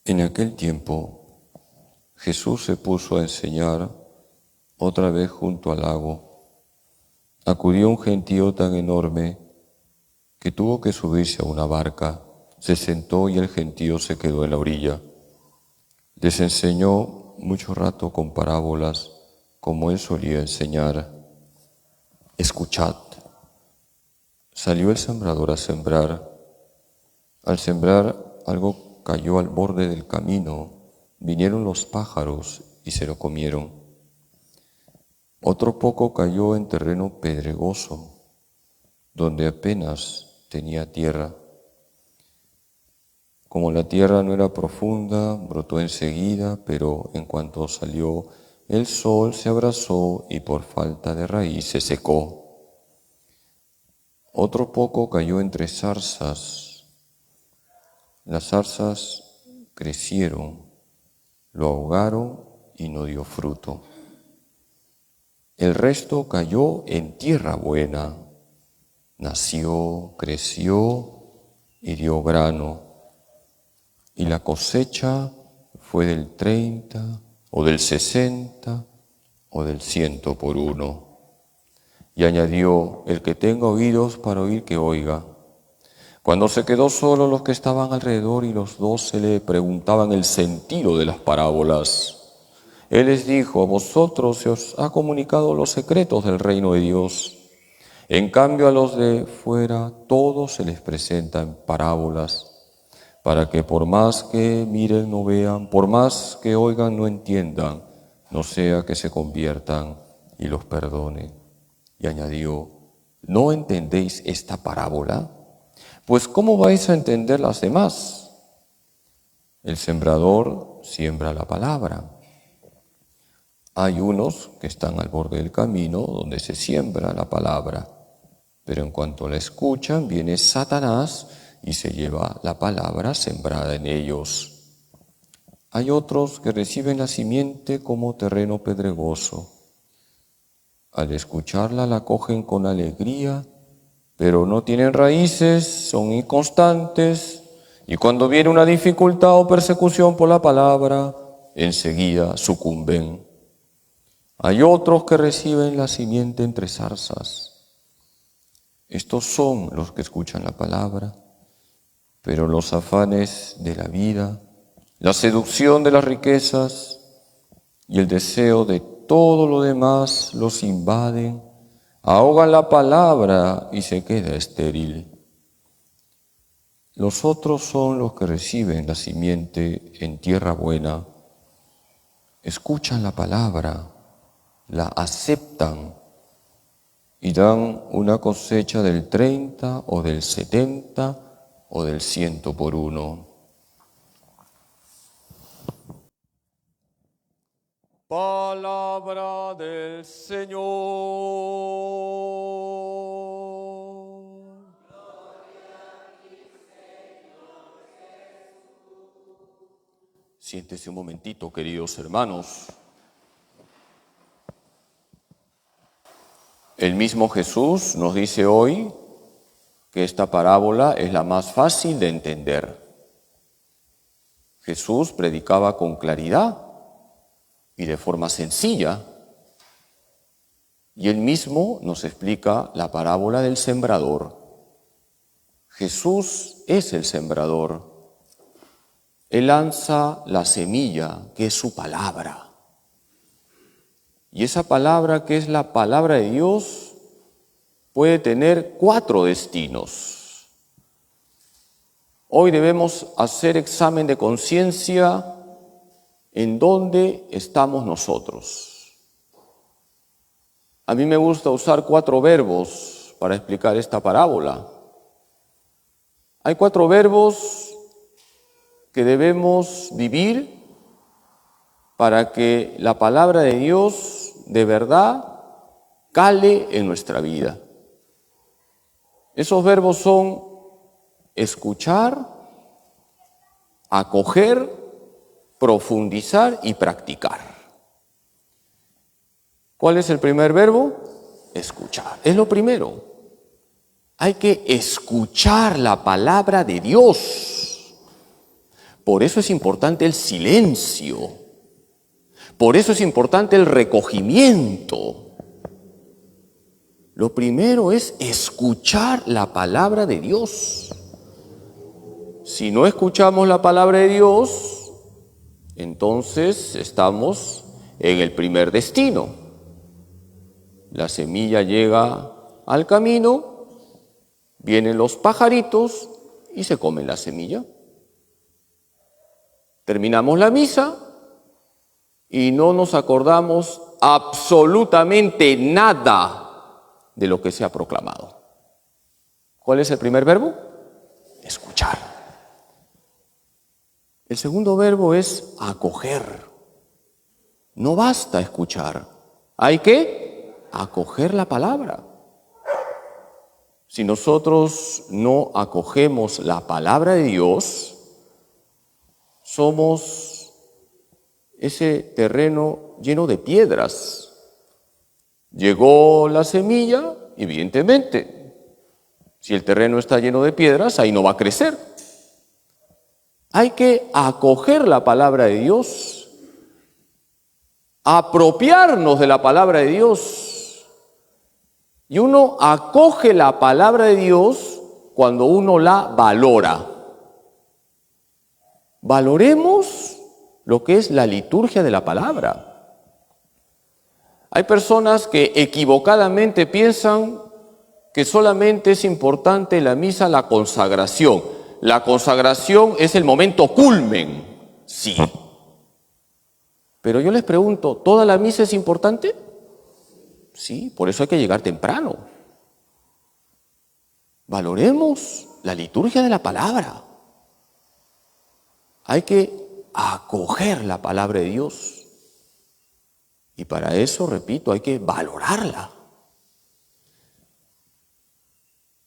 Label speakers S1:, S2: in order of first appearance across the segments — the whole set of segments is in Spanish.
S1: En aquel tiempo, Jesús se puso a enseñar otra vez junto al lago. Acudió un gentío tan enorme que tuvo que subirse a una barca. Se sentó y el gentío se quedó en la orilla. Les enseñó mucho rato con parábolas, como él solía enseñar. Escuchad. Salió el sembrador a sembrar. Al sembrar, algo cayó al borde del camino. Vinieron los pájaros y se lo comieron. Otro poco cayó en terreno pedregoso, donde apenas tenía tierra. Como la tierra no era profunda, brotó enseguida, pero en cuanto salió el sol se abrasó y por falta de raíz se secó. Otro poco cayó entre zarzas. Las zarzas crecieron, lo ahogaron y no dio fruto. El resto cayó en tierra buena. Nació, creció y dio grano. Y la cosecha fue del 30 o del 60 o del 100 por uno. Y añadió: el que tenga oídos para oír, que oiga. Cuando se quedó solo, los que estaban alrededor y los 12 le preguntaban el sentido de las parábolas. Él les dijo: a vosotros se os ha comunicado los secretos del reino de Dios. En cambio, a los de fuera todo se les presenta en parábolas, para que por más que miren no vean, por más que oigan no entiendan, no sea que se conviertan y los perdone. Y añadió: ¿no entendéis esta parábola? Pues ¿cómo vais a entender las demás? El sembrador siembra la palabra. Hay unos que están al borde del camino donde se siembra la palabra, pero en cuanto la escuchan, viene Satanás y se lleva la palabra sembrada en ellos. Hay otros que reciben la simiente como terreno pedregoso. Al escucharla la cogen con alegría, pero no tienen raíces, son inconstantes, y cuando viene una dificultad o persecución por la palabra, enseguida sucumben. Hay otros que reciben la simiente entre zarzas. Estos son los que escuchan la palabra, pero los afanes de la vida, la seducción de las riquezas y el deseo de todo lo demás los invaden, ahogan la palabra y se queda estéril. Los otros son los que reciben la simiente en tierra buena, escuchan la palabra, la aceptan y dan una cosecha del 30 o del 70 o del 100 por uno. Palabra del Señor. Siéntese un momentito, queridos hermanos. El mismo Jesús nos dice hoy que esta parábola es la más fácil de entender. Jesús predicaba con claridad y de forma sencilla, y él mismo nos explica la parábola del sembrador. Jesús es el sembrador. Él lanza la semilla, que es su palabra. Y esa palabra, que es la palabra de Dios, puede tener 4 destinos. Hoy debemos hacer examen de conciencia en dónde estamos nosotros. A mí me gusta usar 4 verbos para explicar esta parábola. Hay 4 verbos que debemos vivir para que la palabra de Dios de verdad cale en nuestra vida. Esos verbos son escuchar, acoger, profundizar y practicar. ¿Cuál es el primer verbo? Escuchar. Es lo primero. Hay que escuchar la palabra de Dios. Por eso es importante el silencio. Por eso es importante el recogimiento. Lo primero es escuchar la palabra de Dios. Si no escuchamos la palabra de Dios, entonces estamos en el primer destino. La semilla llega al camino, vienen los pajaritos y se comen la semilla. Terminamos la misa y no nos acordamos absolutamente nada de lo que se ha proclamado. ¿Cuál es el primer verbo? Escuchar. El segundo verbo es acoger. No basta escuchar, hay que acoger la palabra. Si nosotros no acogemos la palabra de Dios, somos ese terreno lleno de piedras. Llegó la semilla, evidentemente. Si el terreno está lleno de piedras, ahí no va a crecer. Hay que acoger la palabra de Dios, apropiarnos de la palabra de Dios. Y uno acoge la palabra de Dios cuando uno la valora. Valoremos lo que es la liturgia de la palabra. Hay personas que equivocadamente piensan que solamente es importante en la misa la consagración. La consagración es el momento culmen, sí. Pero yo les pregunto, ¿toda la misa es importante? Sí, por eso hay que llegar temprano. Valoremos la liturgia de la palabra. Hay que acoger la palabra de Dios. Y para eso, repito, hay que valorarla.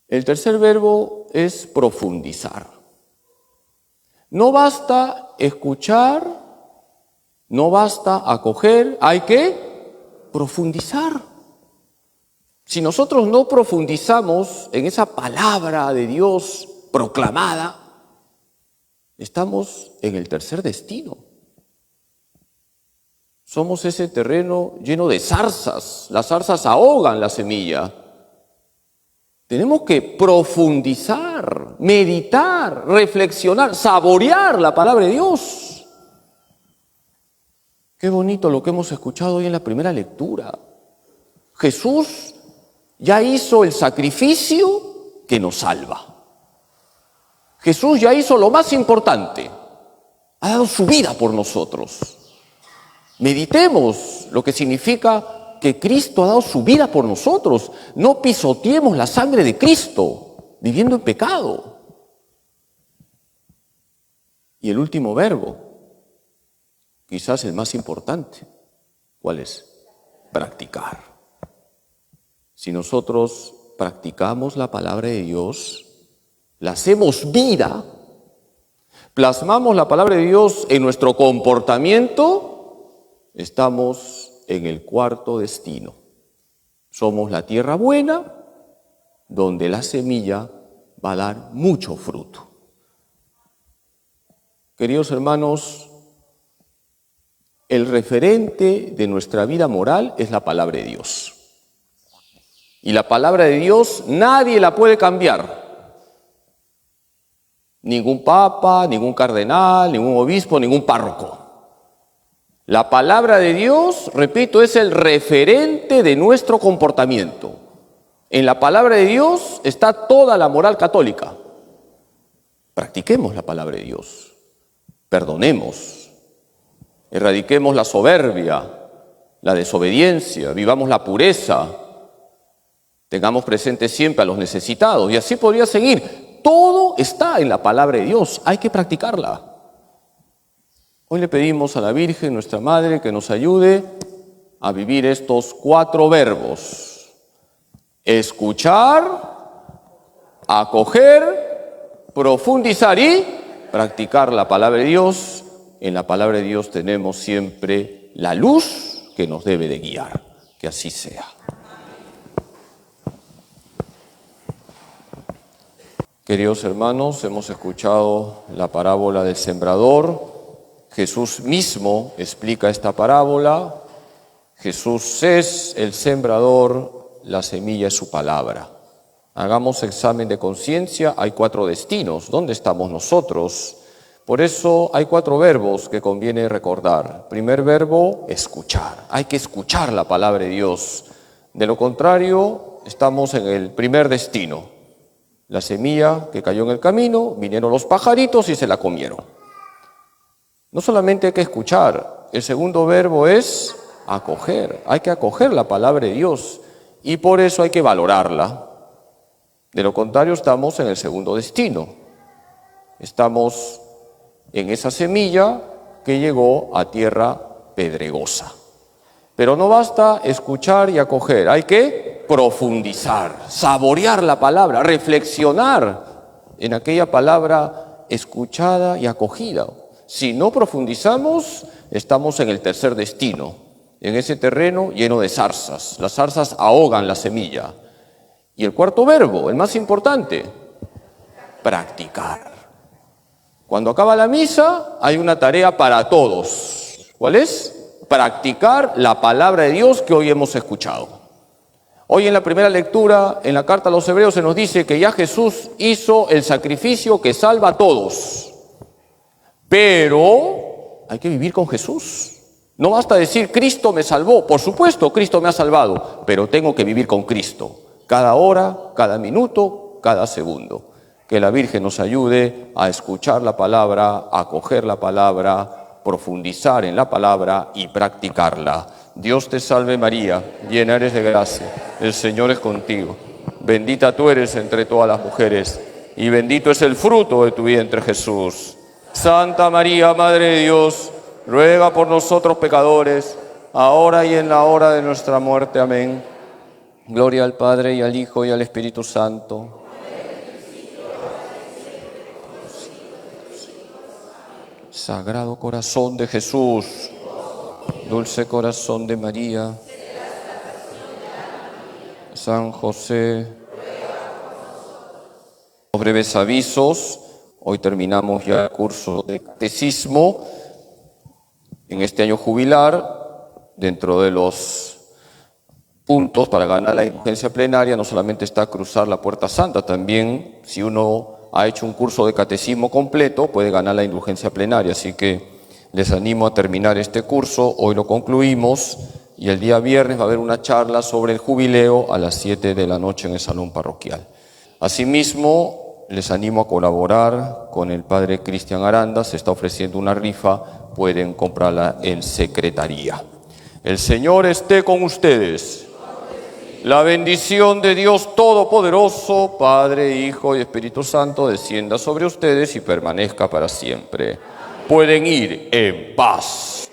S1: El tercer verbo es profundizar. No basta escuchar, no basta acoger, hay que profundizar. Si nosotros no profundizamos en esa palabra de Dios proclamada, estamos en el tercer destino. Somos ese terreno lleno de zarzas. Las zarzas ahogan la semilla. Tenemos que profundizar, meditar, reflexionar, saborear la palabra de Dios. Qué bonito lo que hemos escuchado hoy en la primera lectura. Jesús ya hizo el sacrificio que nos salva. Jesús ya hizo lo más importante, ha dado su vida por nosotros. Meditemos lo que significa que Cristo ha dado su vida por nosotros. No pisoteemos la sangre de Cristo, viviendo en pecado. Y el último verbo, quizás el más importante, ¿cuál es? Practicar. Si nosotros practicamos la palabra de Dios, la hacemos vida, plasmamos la palabra de Dios en nuestro comportamiento, estamos en el cuarto destino. Somos la tierra buena, donde la semilla va a dar mucho fruto. Queridos hermanos, el referente de nuestra vida moral es la palabra de Dios. Y la palabra de Dios nadie la puede cambiar. Ningún papa, ningún cardenal, ningún obispo, ningún párroco. La palabra de Dios, repito, es el referente de nuestro comportamiento. En la palabra de Dios está toda la moral católica. Practiquemos la palabra de Dios. Perdonemos. Erradiquemos la soberbia, la desobediencia, vivamos la pureza. Tengamos presente siempre a los necesitados. Y así podría seguir. Todo está en la palabra de Dios, hay que practicarla. Hoy le pedimos a la Virgen, nuestra Madre, que nos ayude a vivir estos 4 verbos. Escuchar, acoger, profundizar y practicar la palabra de Dios. En la palabra de Dios tenemos siempre la luz que nos debe de guiar. Que así sea. Queridos hermanos, hemos escuchado la parábola del sembrador. Jesús mismo explica esta parábola. Jesús es el sembrador, la semilla es su palabra. Hagamos examen de conciencia, hay 4 destinos. ¿Dónde estamos nosotros? Por eso hay 4 verbos que conviene recordar. Primer verbo, escuchar. Hay que escuchar la palabra de Dios. De lo contrario, estamos en el primer destino. La semilla que cayó en el camino, vinieron los pajaritos y se la comieron. No solamente hay que escuchar, el segundo verbo es acoger. Hay que acoger la palabra de Dios y por eso hay que valorarla. De lo contrario, estamos en el segundo destino. Estamos en esa semilla que llegó a tierra pedregosa. Pero no basta escuchar y acoger, hay que profundizar, saborear la palabra, reflexionar en aquella palabra escuchada y acogida. Si no profundizamos, estamos en el tercer destino, en ese terreno lleno de zarzas. Las zarzas ahogan la semilla. Y el cuarto verbo, el más importante, practicar. Cuando acaba la misa, hay una tarea para todos. ¿Cuál es? Practicar la palabra de Dios que hoy hemos escuchado. Hoy en la primera lectura, en la carta a los Hebreos, se nos dice que ya Jesús hizo el sacrificio que salva a todos. Pero hay que vivir con Jesús. No basta decir, Cristo me salvó. Por supuesto, Cristo me ha salvado, pero tengo que vivir con Cristo. Cada hora, cada minuto, cada segundo. Que la Virgen nos ayude a escuchar la palabra, a acoger la palabra, profundizar en la palabra y practicarla. Dios te salve María, llena eres de gracia, el Señor es contigo. Bendita tú eres entre todas las mujeres y bendito es el fruto de tu vientre Jesús. Santa María, Madre de Dios, ruega por nosotros pecadores, ahora y en la hora de nuestra muerte. Amén. Gloria al Padre y al Hijo y al Espíritu Santo. Sagrado corazón de Jesús, dulce corazón de María, San José. Los breves avisos. Hoy terminamos ya el curso de catecismo. En este año jubilar, dentro de los puntos para ganar la indulgencia plenaria, no solamente está cruzar la puerta santa, también si uno ha hecho un curso de catecismo completo, puede ganar la indulgencia plenaria. Así que les animo a terminar este curso. Hoy lo concluimos y el día viernes va a haber una charla sobre el jubileo a las 7 de la noche en el salón parroquial. Asimismo, les animo a colaborar con el padre Cristian Aranda. Se está ofreciendo una rifa, pueden comprarla en secretaría. El Señor esté con ustedes. La bendición de Dios Todopoderoso, Padre, Hijo y Espíritu Santo, descienda sobre ustedes y permanezca para siempre. Pueden ir en paz.